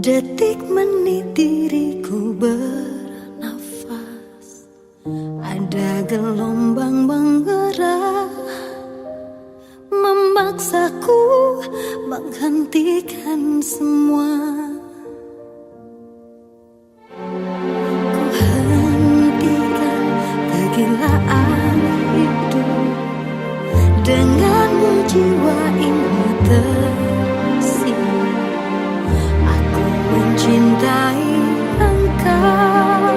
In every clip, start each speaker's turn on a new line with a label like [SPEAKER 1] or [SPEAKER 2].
[SPEAKER 1] Detik menit diriku bernafas, ada gelombang menggerak memaksaku menghentikan semua. Ku hentikan kegilaan hidup dengan jiwa ini mencintai engkau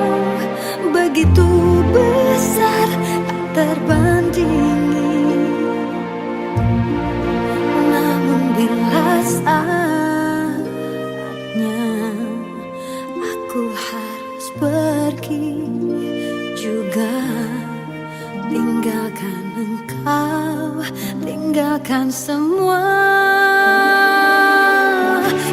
[SPEAKER 1] begitu besar tak terbandingi. Namun bila saatnya aku harus pergi juga, tinggalkan engkau, tinggalkan semua.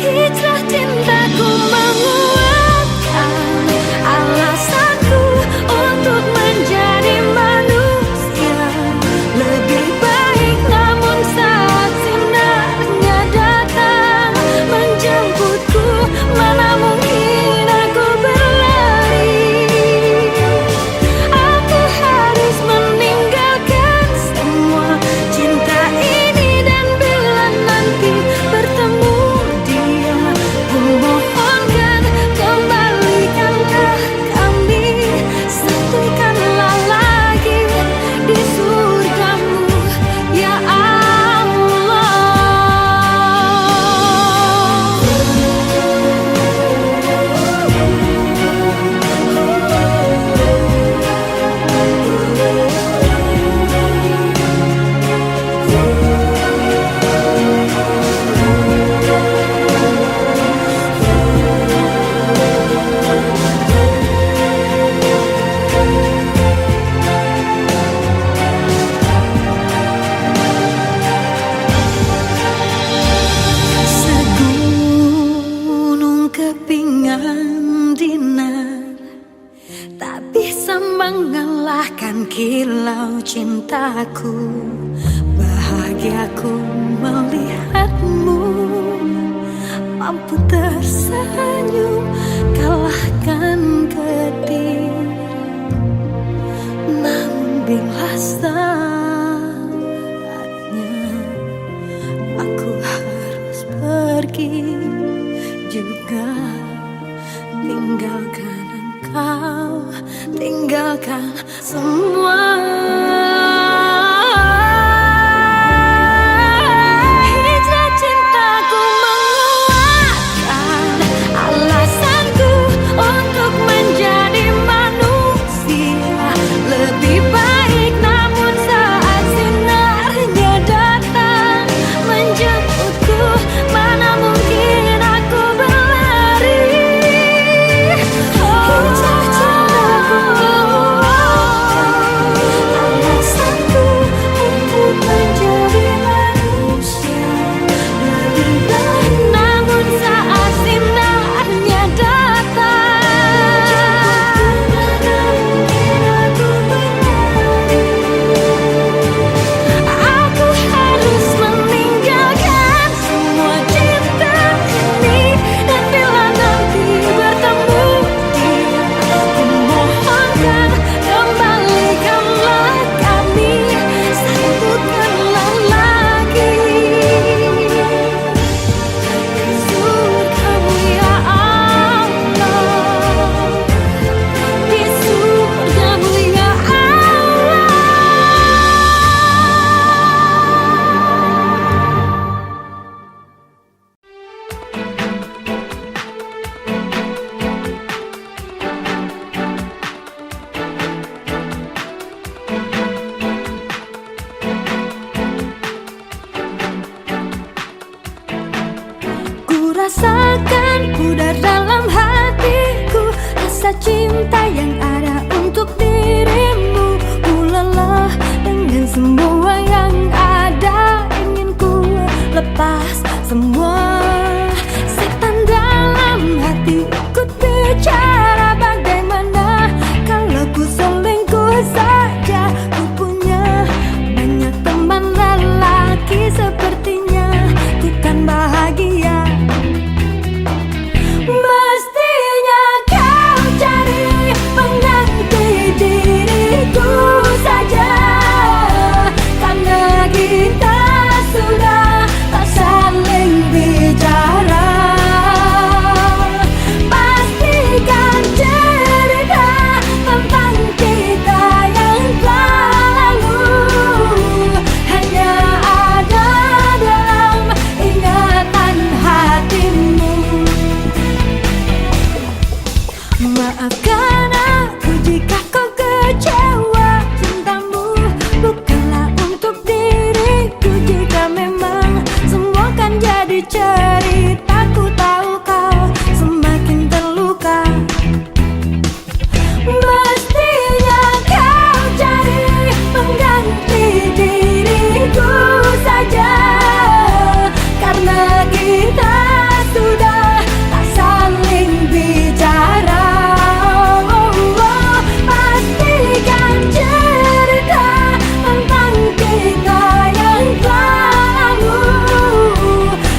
[SPEAKER 1] Hijrah cintaku menguatkan alasanku untuk menjadi manusia lebih baik. Namun saat sinarnya datang menjemputku, mana mungkin aku berlari. Aku harus meninggalkan semua cinta ini, dan bila nanti bertemu mohonkan kembalikanlah kami, satukanlah lagi di surgamu ya Allah. Kepingan dinar tak bisa mengalahkan kilau cintaku. Bahagiaku melihatmu mampu tersenyum kalahkan getir. Namun bila saatnya aku harus pergi juga, tinggalkan engkau, tinggalkan semua. Hijrah cintaku menguatkan alasanku untuk menjadi manusia lebih baik. Namun saat rasakan pudar dalam hatiku rasa cinta yang ada untuk dirimu. Ku lelah dengan semua yang ada, ingin ku lepas semua. Setan dalam hati ikut bicara, bagaimana kalau ku selingkuh saja. Ku punya banyak teman lelaki, sepertinya ku kan bahagia. Mestinya kau cari pengganti diriku saja, karena kita sudah tak saling bicara. Pastikan cerita tentang kita yang telah lalu hanya ada dalam ingatan hatimu. Maafkan aku jika kau kecewa, cintamu bukanlah untuk diriku. Jika memang semua kan jadi cerita, ku tahu kau semakin terluka. Mestinya kau cari pengganti diriku saja, karena kita sudah tak saling bicara. Pastikan cerita tentang kita yang telah lalu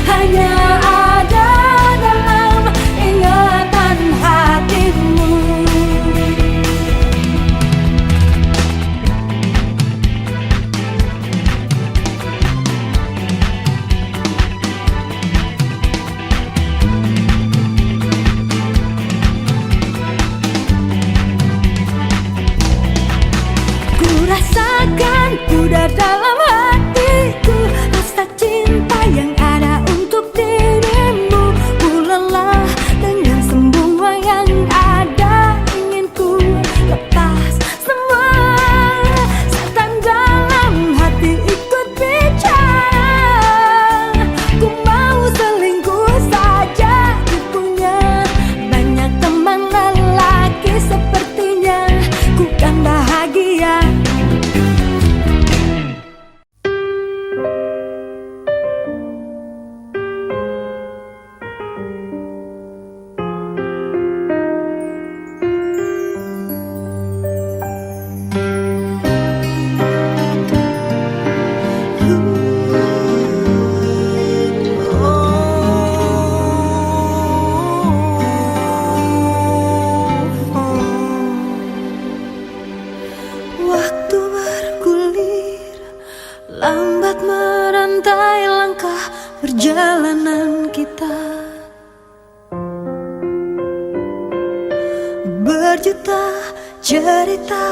[SPEAKER 1] hanya ada dalam ingatan hatimu. Ku rasakan pudar dalam hatiku rasa cinta yang ada untuk dirimu. Ku lelah dengan semua yang ada, ingin ku lepas semua. Setan dalam hati ikut bicara, ku mau selingkuh saja. Ku punya banyak teman lelaki, sepertinya ku kan bahagia. Waktu bergulir, lambat merantai langkah perjalanan kita. Berjuta cerita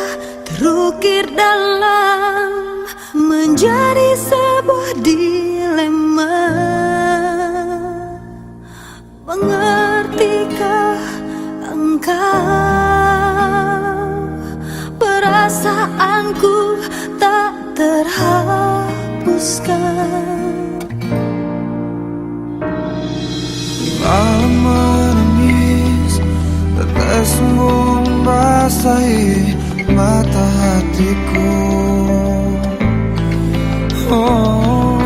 [SPEAKER 1] terukir dalam menjadi sebuah dilema. Mengertikah engkau perasaanku tak terhapuskan?
[SPEAKER 2] Malam menangis, tetesmu membasahi mata hatiku. Oh,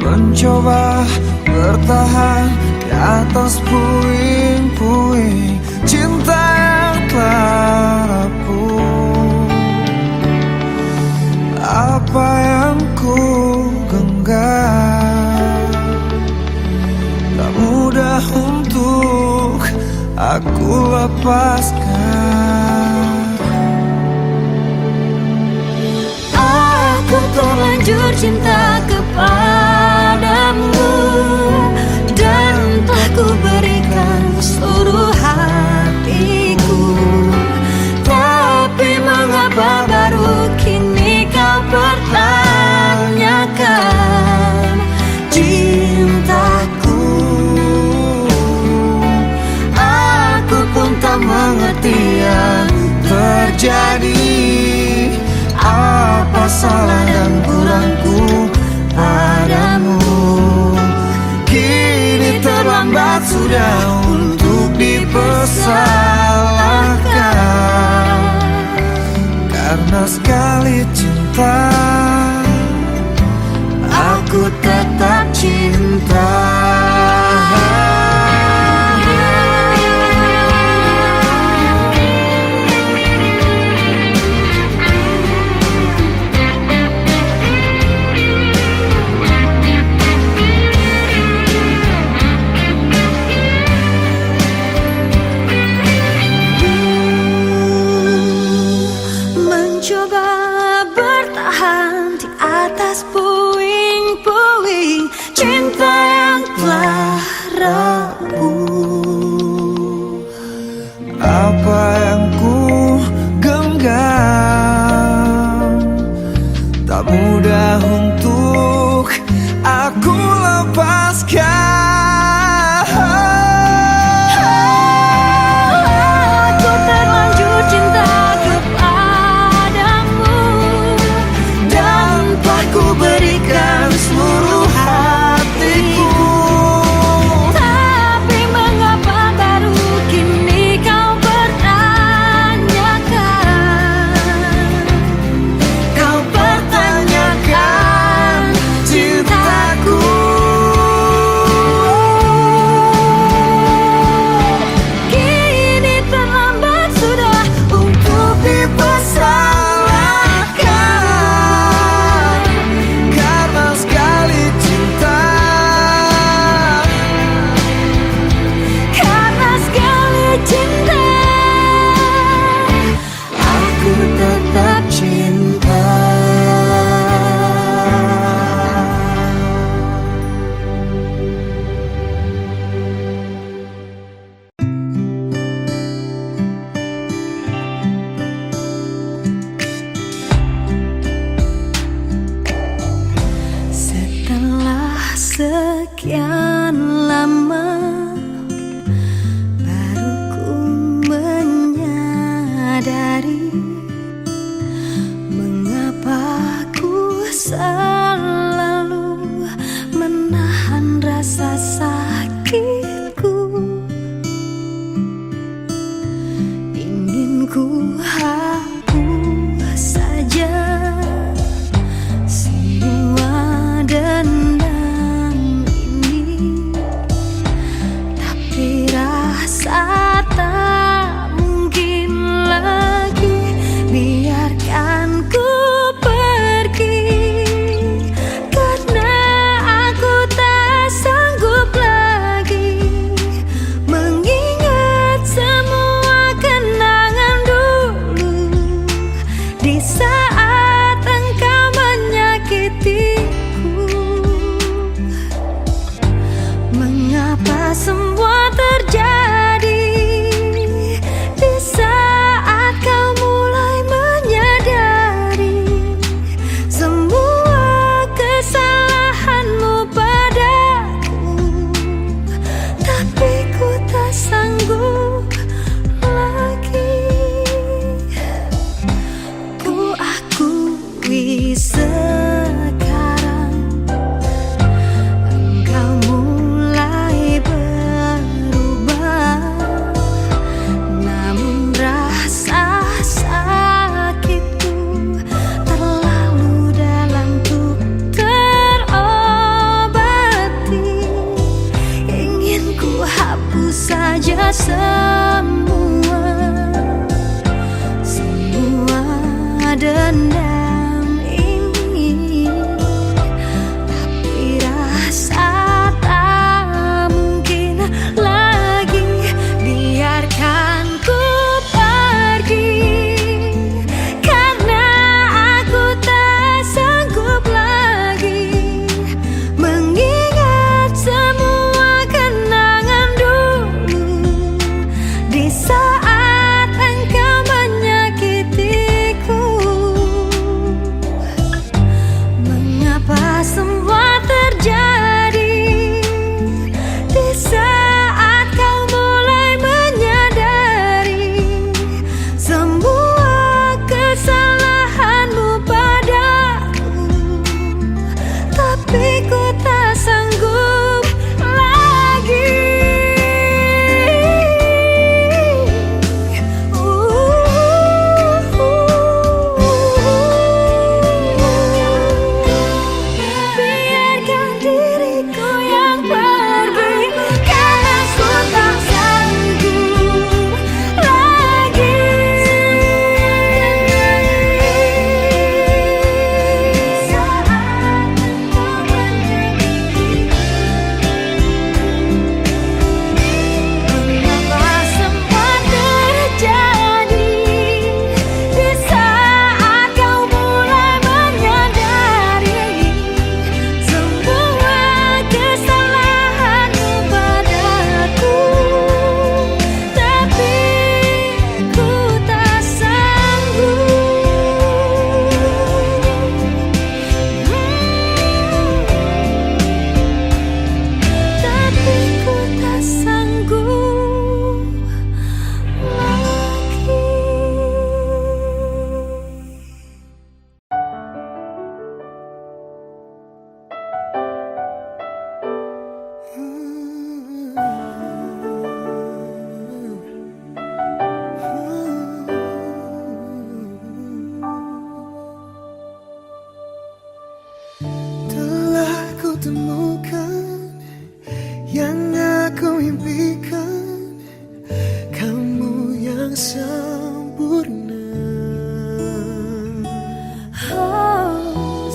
[SPEAKER 2] mencoba bertahan di atas puing-puing cinta yang telah rapuh. Apa yang ku genggam tak mudah untuk aku lepaskan.
[SPEAKER 1] Aku terlanjur cinta kepadamu dan telah ku berikan seluruh hatiku. Tapi mengapa baru kini kau pertanyakan cintaku? Aku pun tak mengerti yang terjadi.
[SPEAKER 2] Apa salah dan kurangku sekali cinta, aku tetap cinta.
[SPEAKER 1] Mencoba bertahan di atas puing-puing cinta yang telah rapuh.
[SPEAKER 2] Apa yang ku genggam tak mudah untuk aku lepaskan.
[SPEAKER 1] Aku terlanjur cinta kepadamu dan telah ku berikan seluruh hatiku. Tapi mengapa baru kini kau pertanyakan? Kau pertanyakan cintaku. Kini terlambat sudah untuk dipersalahkan.
[SPEAKER 2] Karena sekali cinta,
[SPEAKER 1] Karena sekali cinta,
[SPEAKER 2] aku tetap cinta.
[SPEAKER 1] setelah sekian lama baru ku menyadari mengapa ku selalu menahan rasa sakitku. Ingin ku hapus saja semua dendam ini, tapi rasa tak mungkin lagi biarkan ku pergi. Karena aku tak sanggup lagi mengingat semua kenangan dulu di saat engkau menyakitiku. Mengapa semua terjadi di saat kau mulai menyadari semua kesalahanmu padaku, tapi ku tak sanggup lagi. Ku akui sekarang engkau mulai berubah, namun rasa sakitku terlalu dalam untuk terobati. Ingin ku hapus saja semua dendam ini,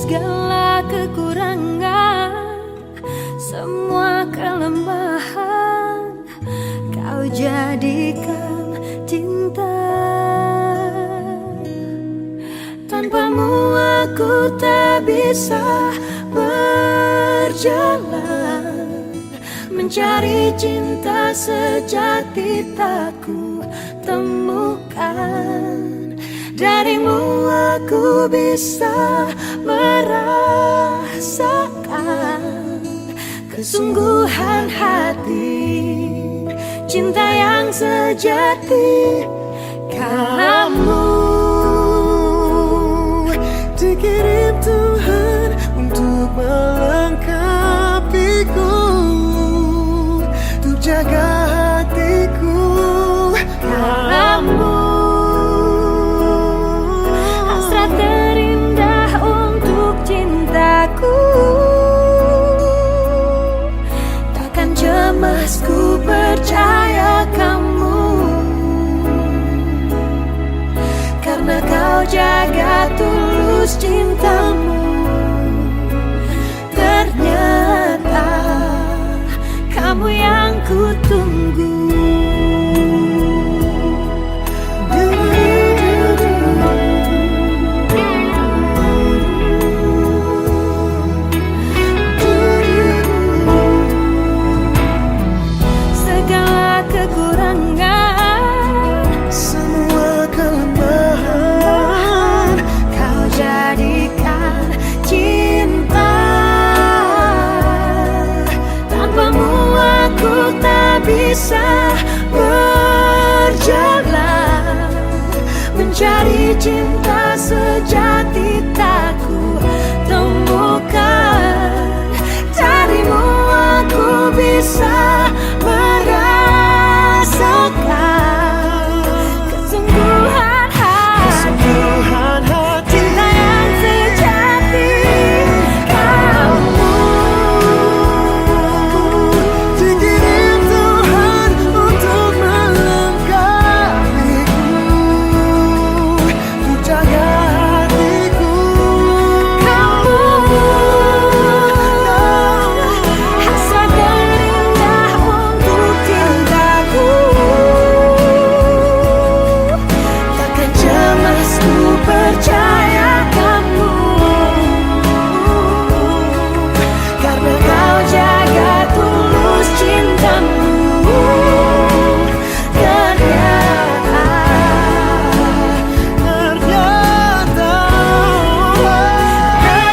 [SPEAKER 1] segala kekurangan, semua kelemahan, kau jadikan cinta. Tanpamu aku tak bisa berjalan, mencari cinta sejati tak ku temukan. Darimu aku bisa merasakan kesungguhan hati, cinta yang sejati. Kamu
[SPEAKER 2] dikirim Tuhan untuk melengkapiku, untuk jaga hatiku.
[SPEAKER 1] Kamu hasrat terindah untuk cintaku, takkan cemas ku percaya kamu, karena kau jaga tulus cintamu. Ternyata kamu yang ku tunggu. Segala kekurangan,
[SPEAKER 2] Semua kelemahan,
[SPEAKER 1] kau jadikan cinta. Tanpamu aku tak bisa berjalan, mencari cinta sejati tak ku temukan. Darimu aku bisa merasakan kesungguhan hati, cinta yang sejati. Kamu
[SPEAKER 2] dikirim Tuhan untuk melengkapiku, untuk jaga hatiku.
[SPEAKER 1] Kamu hasrat terindah untuk cintaku,
[SPEAKER 2] Takkan cemas ku
[SPEAKER 1] percaya kamu, karena kau jaga tulus cintamu. Ternyata kamu yang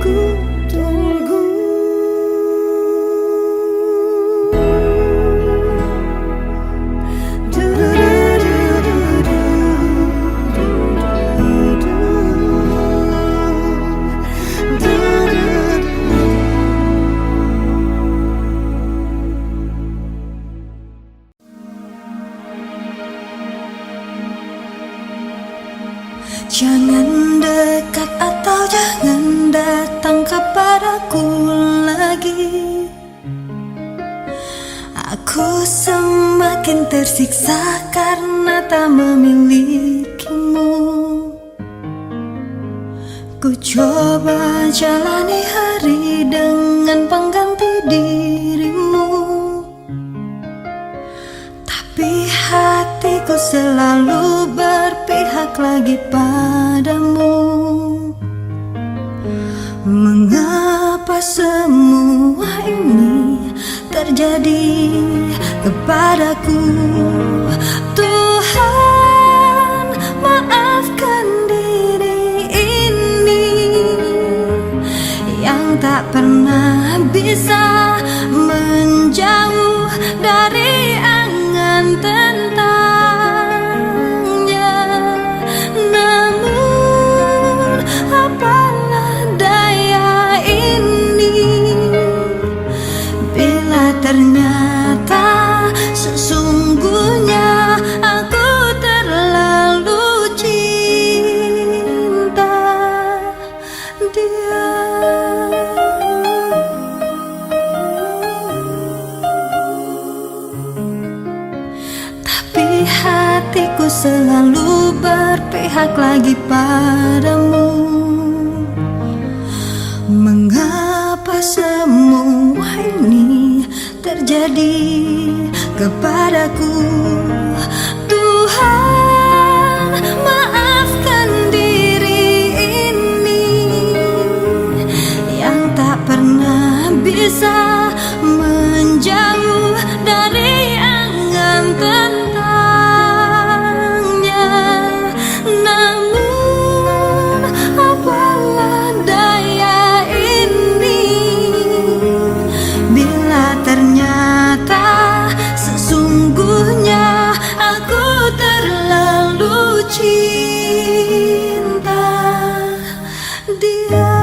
[SPEAKER 1] ku tunggu. Jangan dekat atau jangan datang kepadaku lagi. Aku semakin tersiksa karena tak memilikimu. Ku coba jalani hari dengan pengganti dirimu, tapi hatiku selalu berpihak lagi padamu. Mengapa semua ini terjadi kepadaku? Tuhan, maafkan diri ini yang tak pernah bisa menjauh dari angan tentangnya. Namun apalah daya ini bila ternyata sesungguhnya aku terlalu cinta. selalu berpihak lagi padamu. Mengapa semua ini terjadi kepadaku? Tuhan, maafkan diri ini yang tak pernah bisa menjauh dari angan tentangnya. Namun apalah daya ini bila ternyata sesungguhnya aku terlalu cinta dia.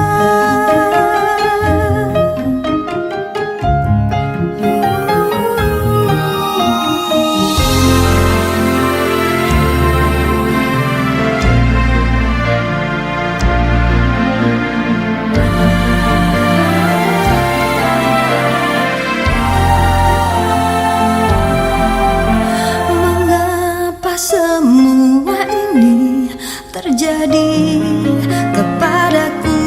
[SPEAKER 1] Mengapa semua ini terjadi kepadaku?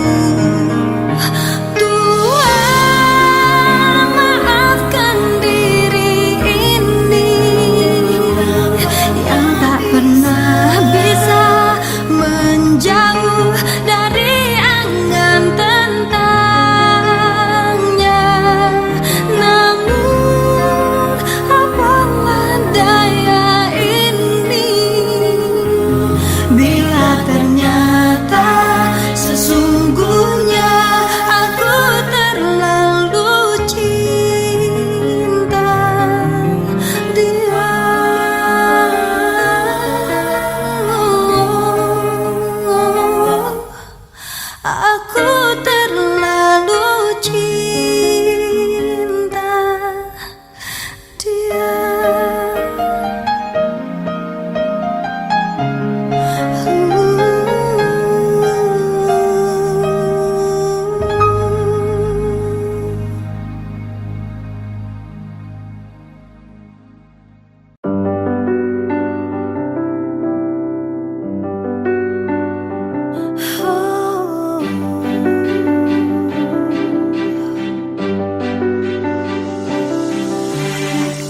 [SPEAKER 1] Tuhan, maafkan diri ini yang tak pernah bisa menjauh dari angan tentangnya. Namun apalah daya ini bila ternyata sesungguhnya aku terlalu cinta dia. Aku terlalu cinta dia.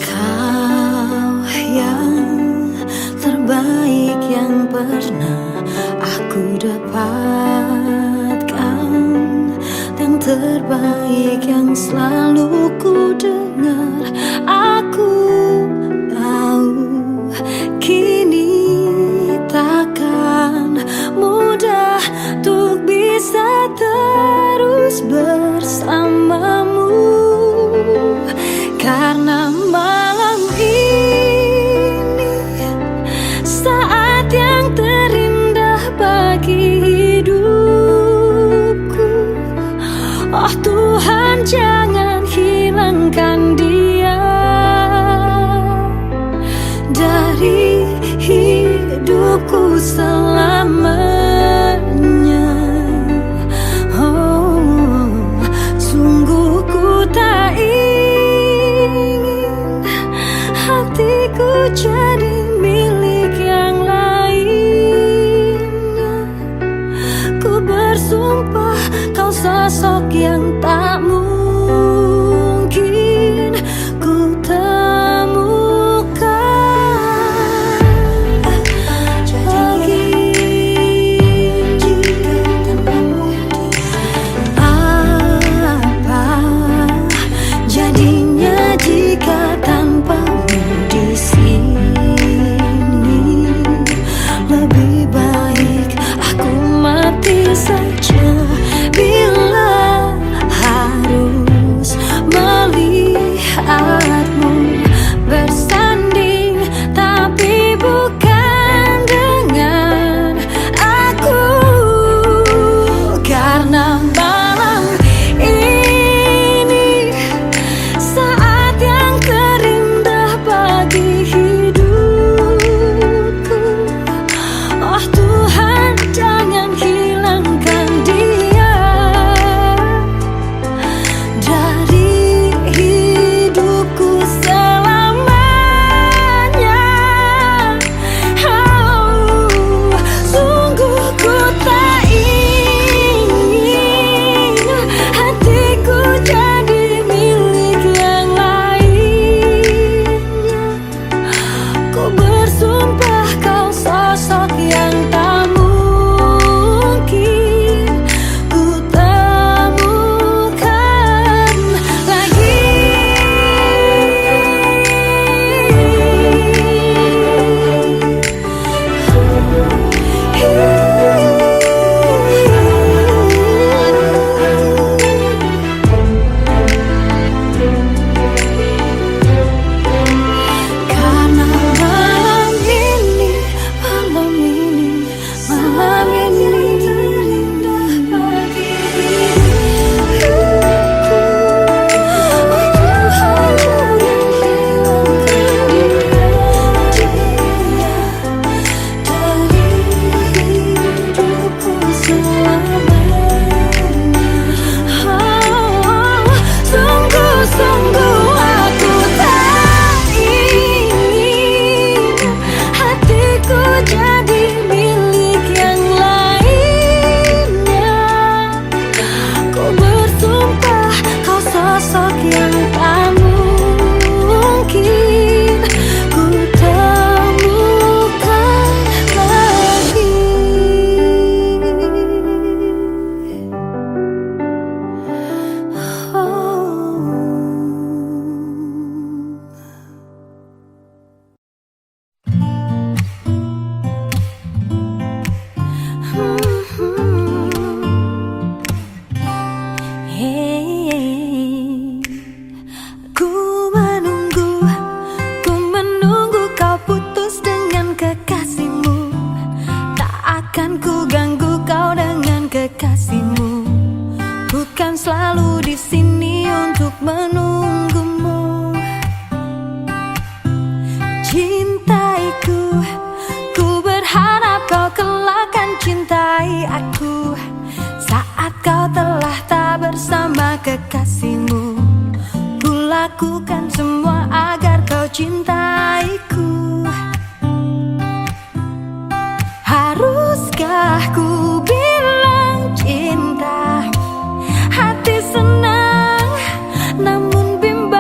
[SPEAKER 1] Kau yang terbaik yang pernah aku dapatkan, yang terbaik yang selalu ku dengar. Aku tahu kini takkan mudah untuk bisa terus bersamamu, karena malam ini saat yang terindah bagi hidupku. Oh Tuhan, jangan hilangkan dia dari hidupku selamanya. Oh, sungguh ku tak ingin hatiku jadi milik yang lainnya. Ku bersumpah kau sosok yang tak mungkin ku temukan lagi. Apa jadinya jika tanpamu di sini? Lebih baik aku mati saja bila harus selamanya. Sungguh-sungguh aku tak ingin hatiku jadi milik yang lainnya. Ku bersumpah kau sosok yang tak mungkin ku temukan lagi. Ku menunggu kau putus dengan kekasihmu. Tak akan ku ganggu kau dengan kekasihmu. Bukan selalu di sini untuk menunggumu. Cintaiku, ku berharap kau kelak akan cintai aku. Saat kau telah tak bersama kekasihmu, ku lakukan semua agar kau cintaiku. Haruskah ku bilang cinta? Hati senang, namun bimbang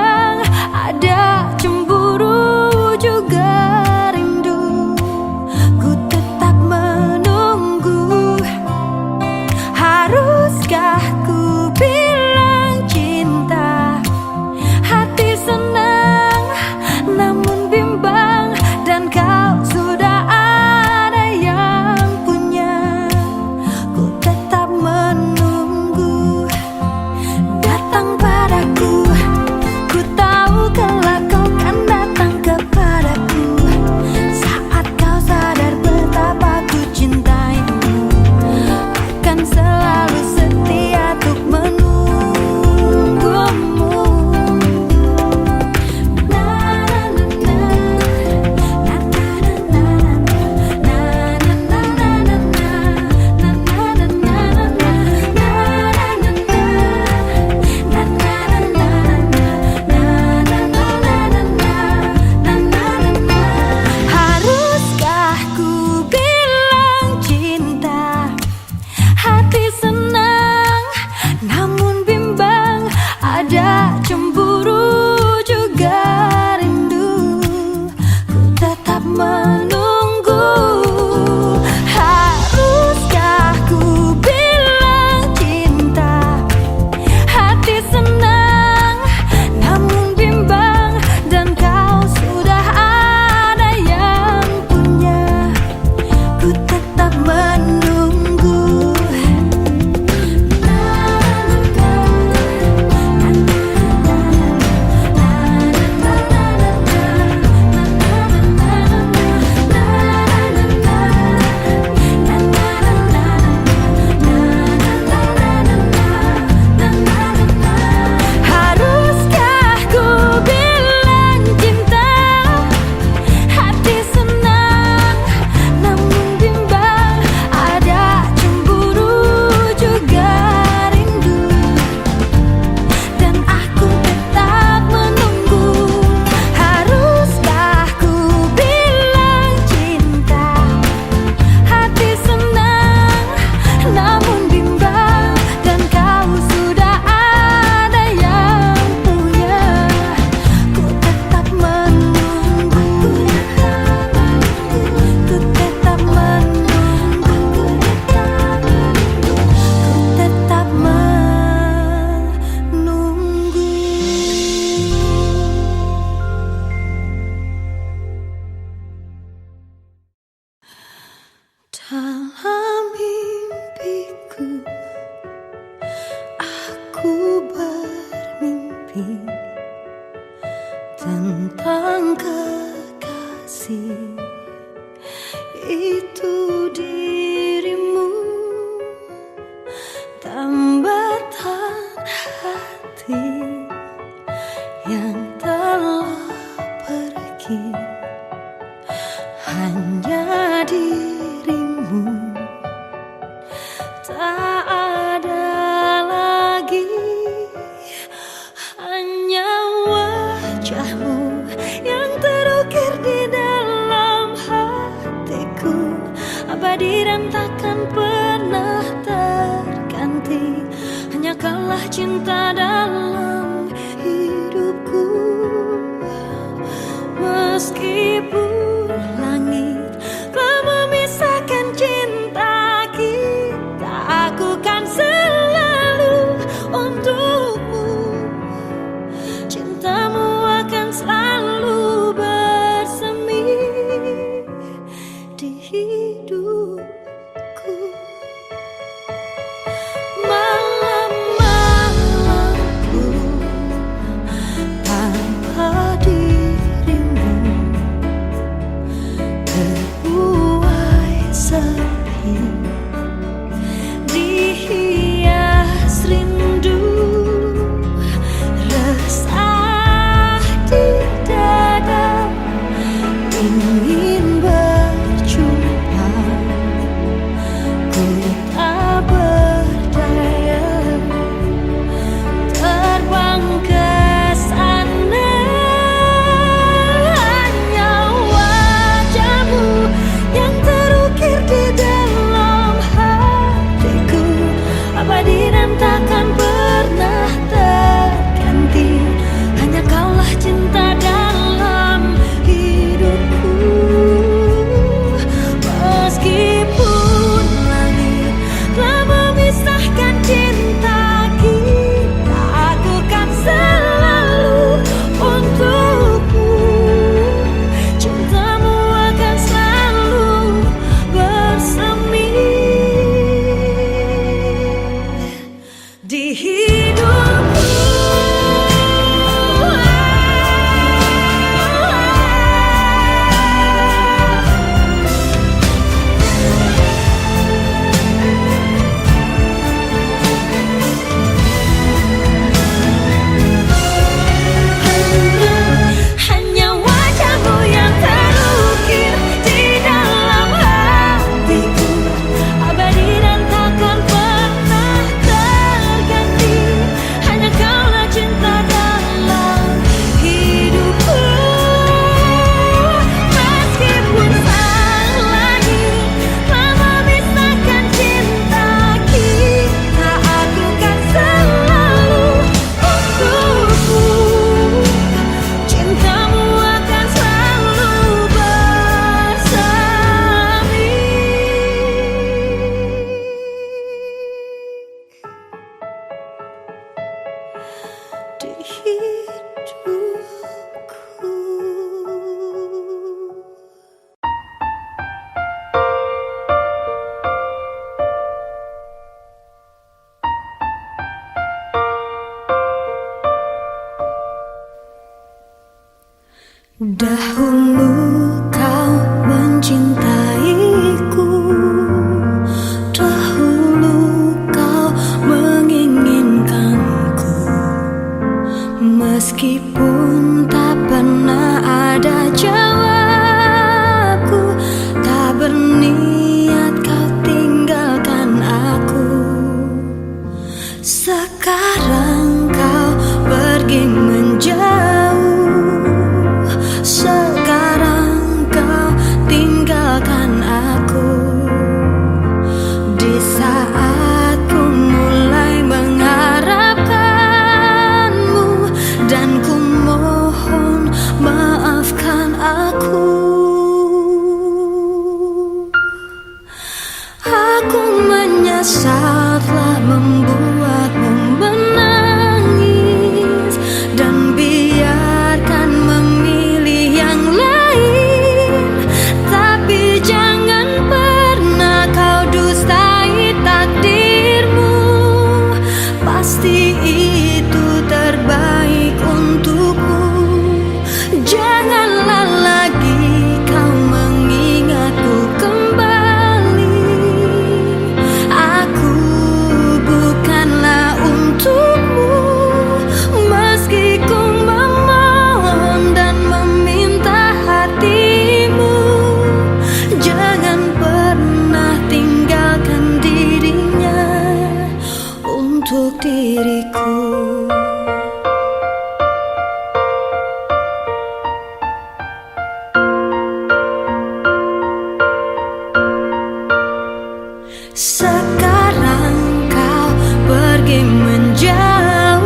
[SPEAKER 1] tak ada lagi, hanya wajahmu yang terukir di dalam hatiku, abadi dan takkan pernah terganti. Hanya kaulah cinta dalam hidupku. Meskipun langit telah memisahkan cinta kita, aku kan selalu untukmu. Cintamu akan selalu bersemi di hidupku. Malam-malamku tanpa dirimu terbuai sepi, dihias rindu, resah di dada, ingin berjumpa, ku tak berdaya, terbang ke sana. Hanya wajahmu yang terukir di dalam hatiku, abadi dan takkan pernah terganti. Hanya kaulah cinta dalam hidupku. Meskipun langit telah memisahkan cinta kita, aku kan selalu untukmu. Cintamu akan selalu bersemi di hidupku. Hanya wajahmu yang terukir di dalam hatiku, abadi dan takkan pernah terganti. Hanya kaulah cinta dalam hidupku. Meskipun sang langit telah memisahkan cinta kita, aku kan selalu untukmu. Cintamu akan selalu bersemi di hidupku. Dahulu kau mencintaiku, dahulu kau menginginkanku. Meskipun tak pernah ada jawabku, tak berniat kau tinggalkan aku. Sekarang kau pergi menjauh, sekarang Sekarang kau pergi menjauh,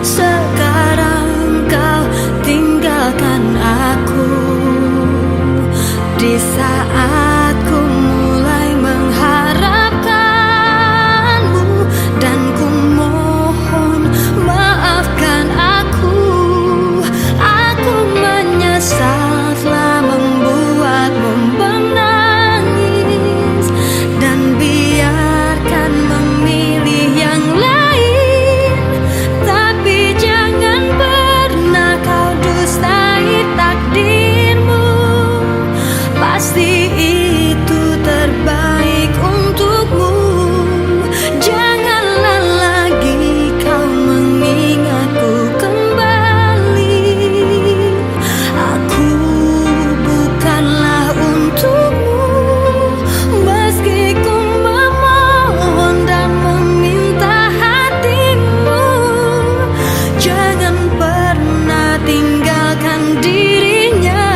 [SPEAKER 1] sekarang kau tinggalkan aku. Di saat ku mulai mengharapkanmu, dan ku mohon maafkan aku. Aku menyesal telah membuatmu menangis, dan biarkan memilih yang lain. Tapi jangan pernah kau dustai takdirmu. Pasti itu terbaik untukmu. Janganlah lagi kau mengingatku kembali. Aku bukanlah untukmu. Meski ku memohon dan meminta hatimu, jangan pernah tinggalkan dirinya.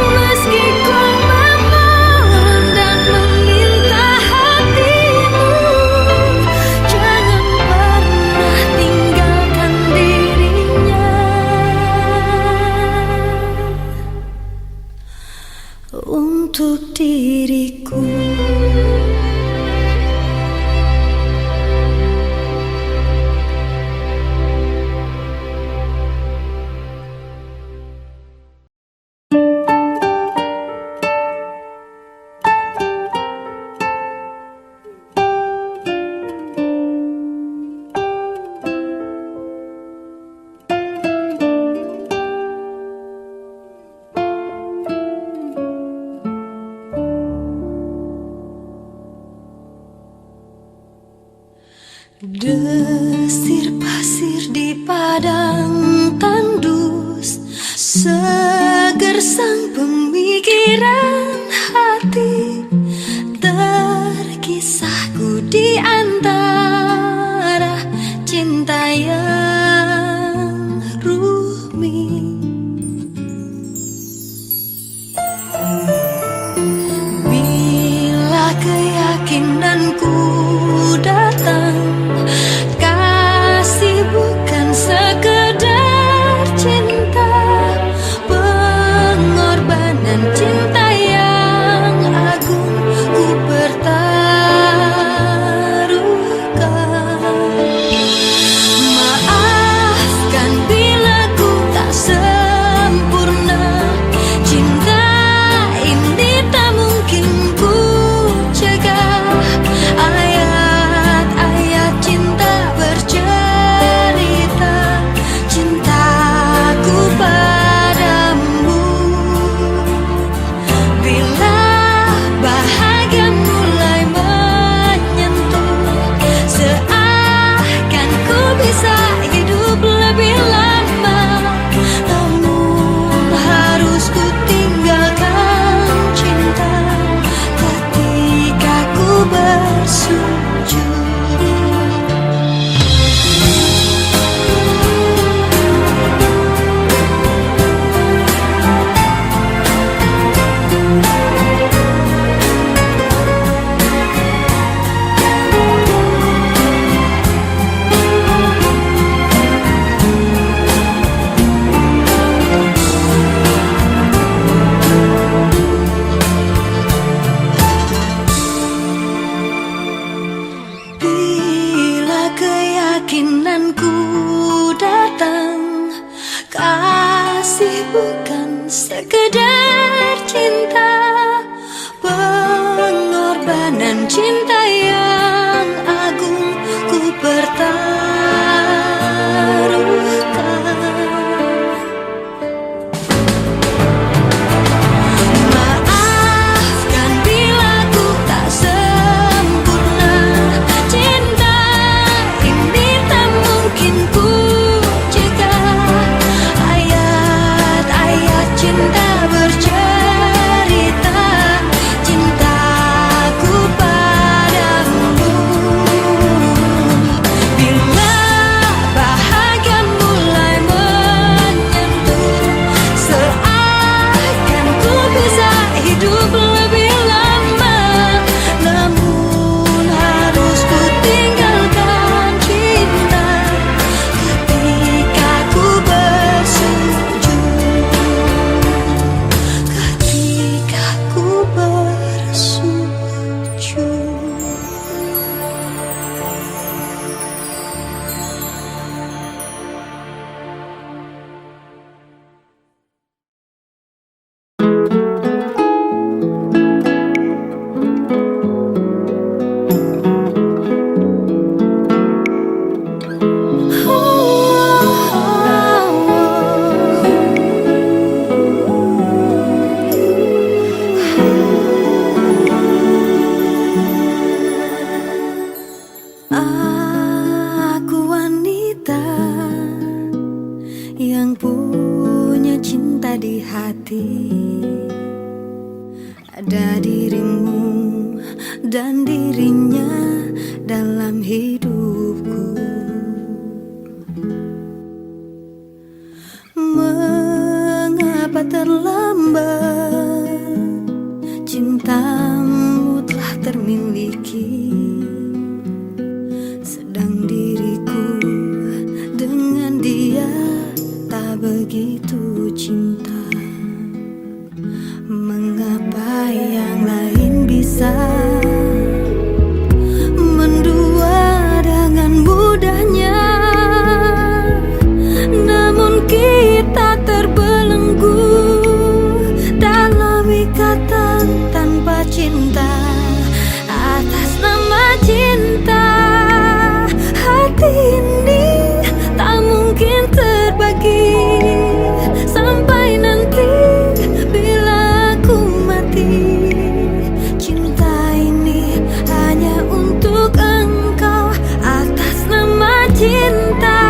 [SPEAKER 1] Meski ku memohon dan meminta hatimu, jangan pernah tinggalkan dirinya. Untuk diriku. Desir pasir di padang tandus, segersang pemikiran hati, terkisahku di antara cinta yang rumit. Bila keyakinanku datang, kasih bukan sekedar cinta, pengorbanan cinta yang agung ku pertaruhkan. Maafkan bila ku tak sempurna, cinta ini tak mungkin ku cegah. Ayat-ayat cinta bercerita cintaku padamu. Bila bahagia mulai menyentuh, seakan ku bisa hidup lebih lama. Namun harus ku tinggalkan cinta ketika ku bersujud. Bila keyakinanku datang, kasih bukan sekedar cinta, pengorbanan cinta yang agung ku pertaruhkan. Maafkan bila ku tak sempurna, cinta ini tak mungkin ku cegah. Ayat-ayat cinta bercerita cintaku pada di hati. Ada dirimu dan dirinya dalam hidupku. Mengapa terlambat? Cintamu telah termiliki, sedang diriku dengan dia tak begitu cinta. Mengapa yang lain bisa mendua dengan mudahnya, namun kita terbelenggu dalam ikatan tanpa cinta. Atas nama cinta, hati ini tak mungkin terbagi sampai nanti bila aku mati. Cinta ini hanya untuk engkau. Atas nama cinta,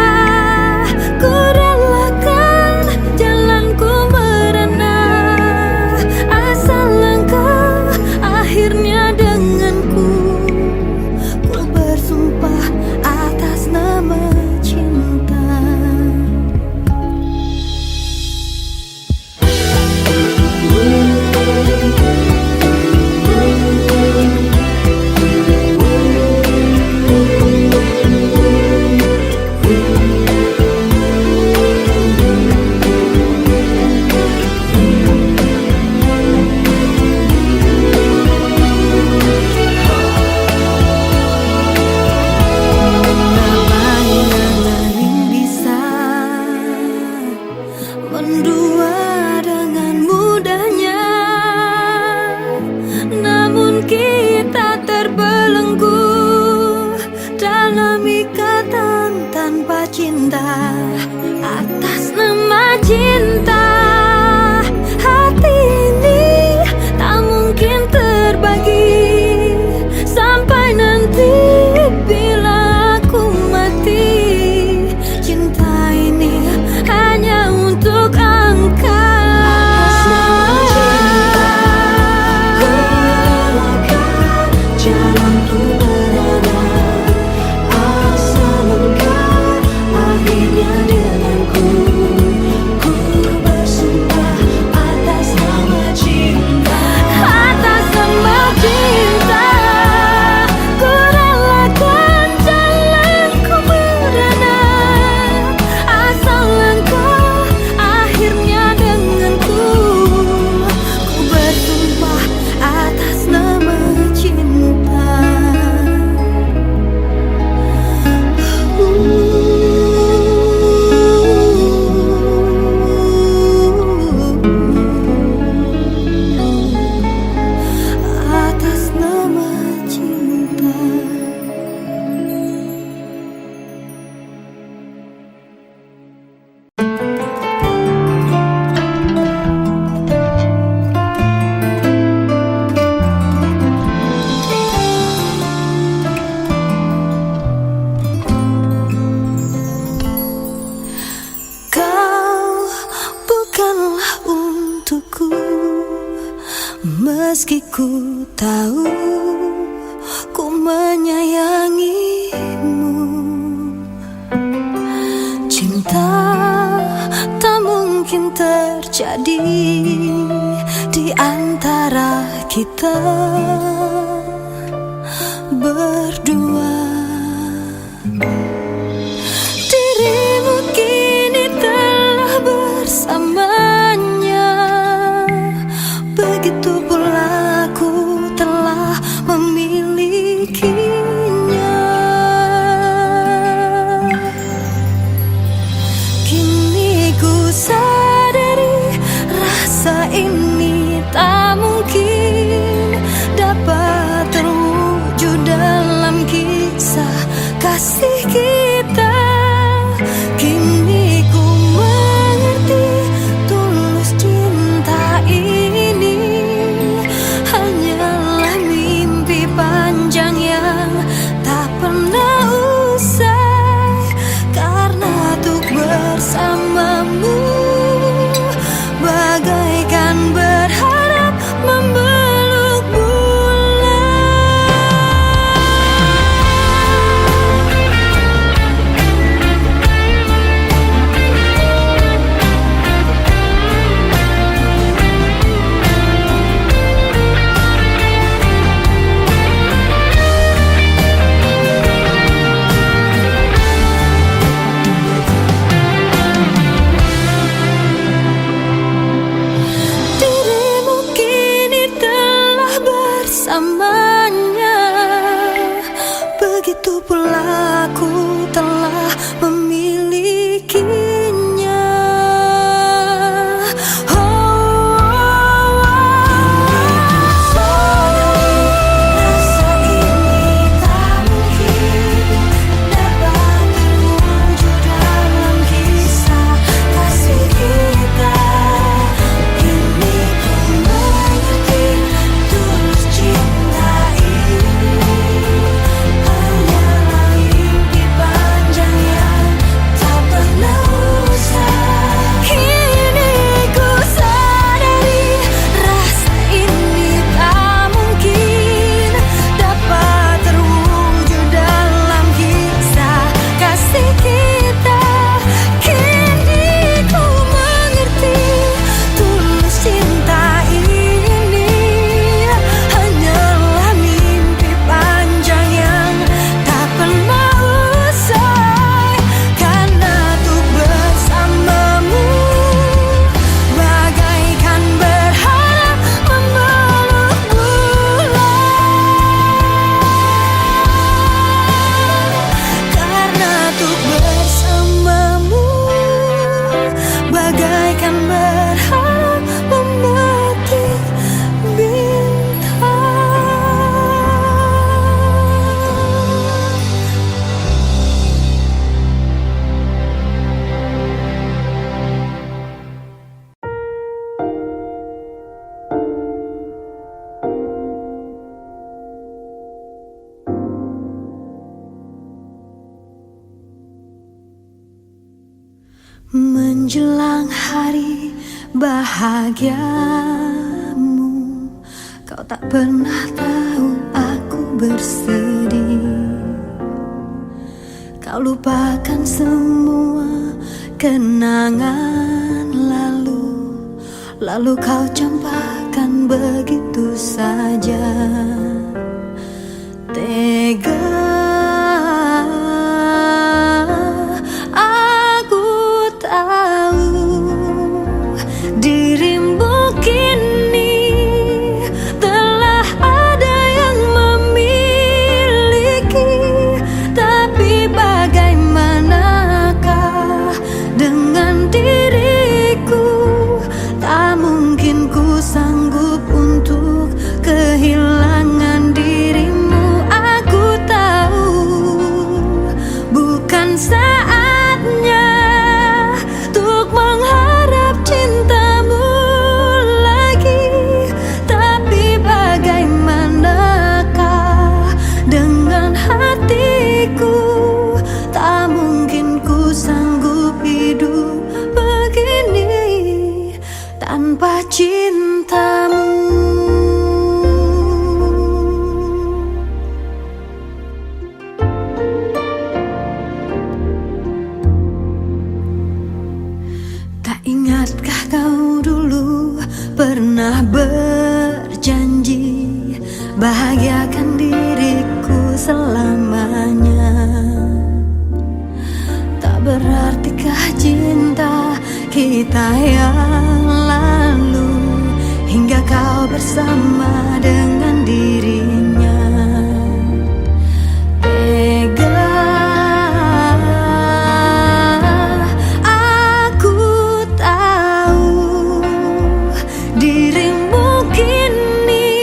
[SPEAKER 1] ku relakan jalanku merana, asal engkau akhirnya denganku. Ku bersumpah atas nama cinta. Mendua dengan mudahnya, namun kita terbelenggu dalam ikatan tanpa cinta. Atas nama cinta, hati ini tak mungkin terbagi sampai nanti bila aku mati. Cinta ini hanya untuk engkau. Atas nama cinta, ku relakan jalanku berada, asal engkau akhirnya denganku. Ku bersumpah atas nama cinta. Atas nama cinta, ku relakan jalanku berada, asal engkau akhirnya denganku. Ku bersumpah atas nama cinta. Atas nama cinta. Kau bukanlah untukku, meski ku tahu ku menyayangimu. Cinta tak mungkin terjadi di antara kita berdua. Dirimu kini telah bersamanya, begitu pula aku telah memilikinya. Kini ku sadari rasa ini tak mungkin dapat terwujud dalam kehidupan. Menjelang hari bahagiamu, kau tak pernah tahu aku bersedih. Kau lupakan semua kenangan lalu kau campakkan begitu saja. Tega aku tahu dirimu kini telah ada yang memiliki. Tapi bagaimanakah dengan diriku? Tak mungkin ku sanggup untuk kehilangan dirimu. Aku tahu bukan saatnya untuk mengharap cintamu lagi. Tapi bagaimanakah dengan hatiku? Tak mungkin ku sanggup hidup begini tanpa cintamu. Tak ingatkah kau dulu pernah berjanji bahagiakan diriku selamanya? Tak berartikah cinta kita yang lalu hingga kau bersama dengan dirinya? Tega aku tahu dirimu kini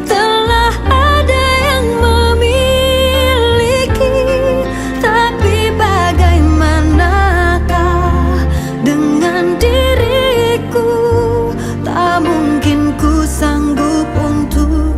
[SPEAKER 1] telah ada yang memiliki. Tapi bagaimanakah dengan diriku? Tak mungkin ku sanggup untuk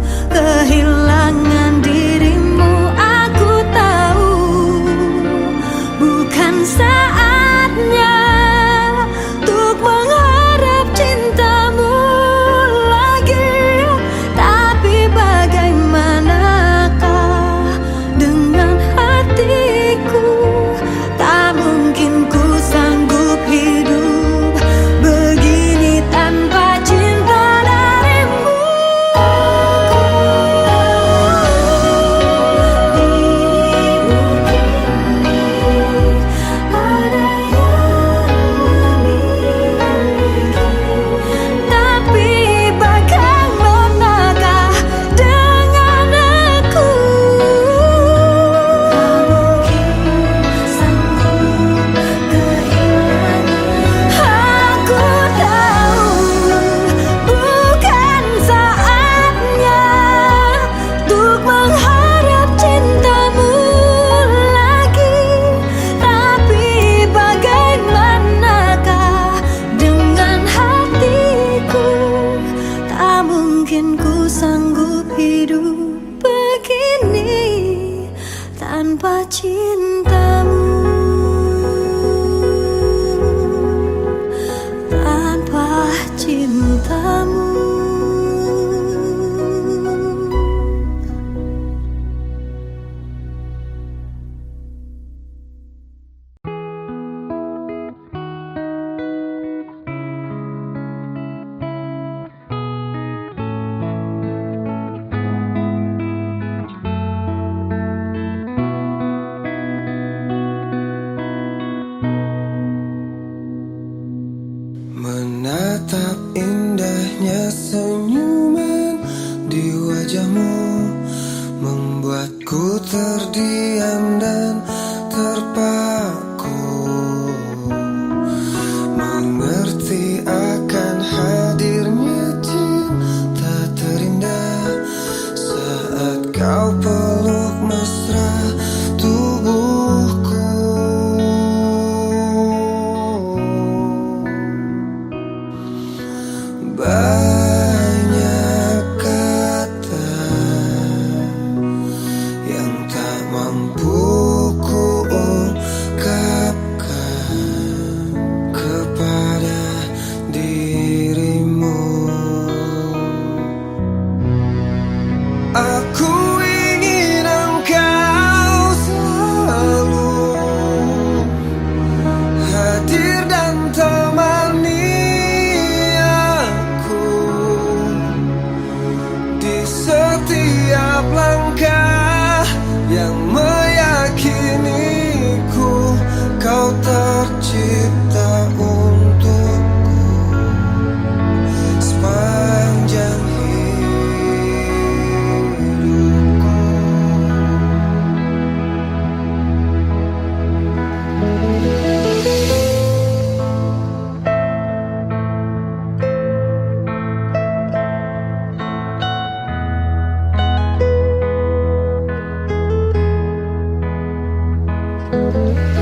[SPEAKER 3] aku.